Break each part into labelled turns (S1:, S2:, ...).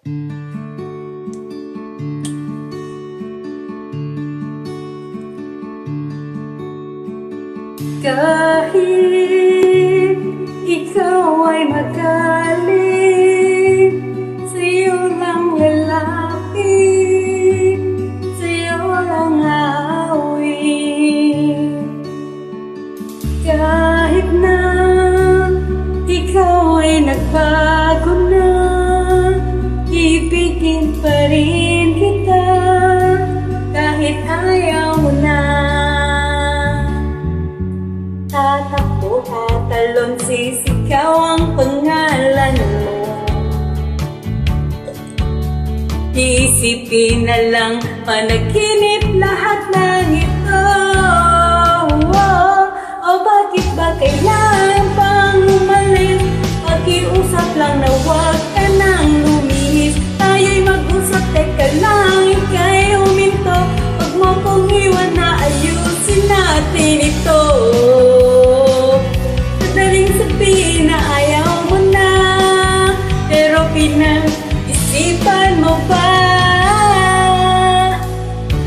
S1: Kahit ikaw ay magaling, sa'yo lang lalapit, sa'yo lang aawin. Kahit na ikaw ay nagbago na, ibigin pa rin kita kahit ayaw mo na. Tatakbo, tatalon, sisigaw ang pangalan mo. Iisipin na lang, panaginip lahat ng ito. O bakit ba kailangan pang umalis? Pakiusap lang na huwag ka nang lumihis. Tayo'y mag-usap, teka lang, ika'y huminto. Huwag mo kong iwan na ayusin natin ito. Sabihin na ayaw mo na, pero pinag-isipan mo ba?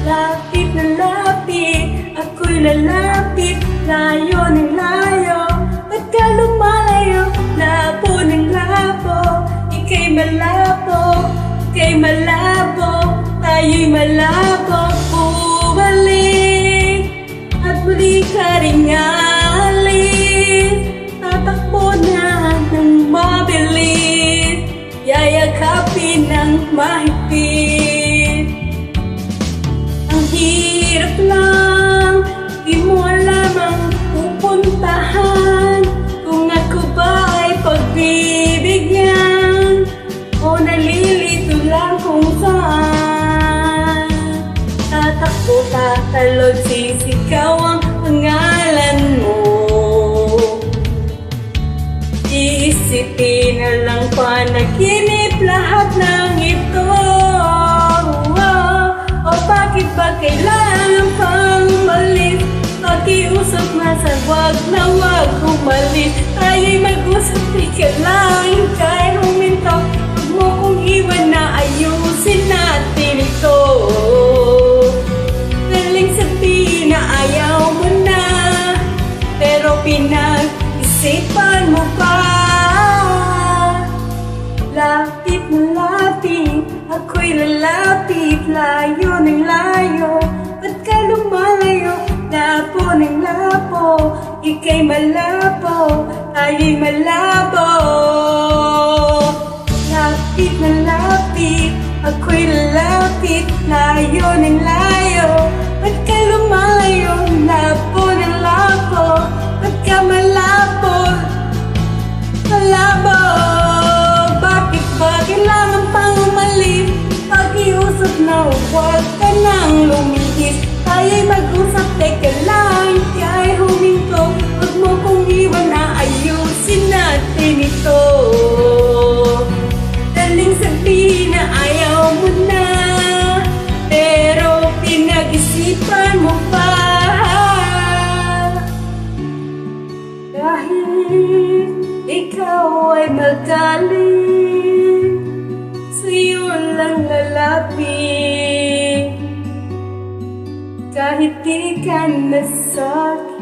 S1: Lapit na lapit, ako'y lalapit, layo ng layo. Ba't ka lumalayo? Labo ng labo, ika'y malabo, ika'y malabo, tayo'y malabo. Bumalik at muli ka rin alis. Tatakbo na ng mabilis, yayakapin ng mahigpit. Ang hirap lang, di mo alam ang pupuntahan. Kung ako ba ay pagbibigyan, o nalilito lang kung saan. Tatakbo, tatalon, sisigaw ang pangalan mo. Iisipin na lang, panaginip lahat ng ito. O bakit ba kailangan pang umalis? Pakiusap na sa wag na wag umalis. Tayo'y mag-usap, tika lang, ika'y huminto. Huwag mo kong iwan na ayusin natin ito. Galing sabihin na ayaw mo na, pero pinag-isipan mo pa. Lapit na lapit, ako'y lalapit, layo ng layo. Ba't ka lumalayo? Labo ng labo, ika'y malabo, tayo'y malabo. Lapit na lapit, ako'y lalapit, layo ng layo. Ba't ka lumalayo? Labo ng labo, ba't ka malabo, malabo. Bakit ba kailangan pang umalis? Pakiusap na huwag ka nang lumihis. Tayo'y mag-usap, teka lang, ika'y huminto. Huwag mo kong iwan na ayusin natin ito. Daling sabihin na ayaw mo na, pero pinag-isipan mo pa. Kahit ikaw ay magaling, sa'yo lang lalapit. Kahit di ka nasakit,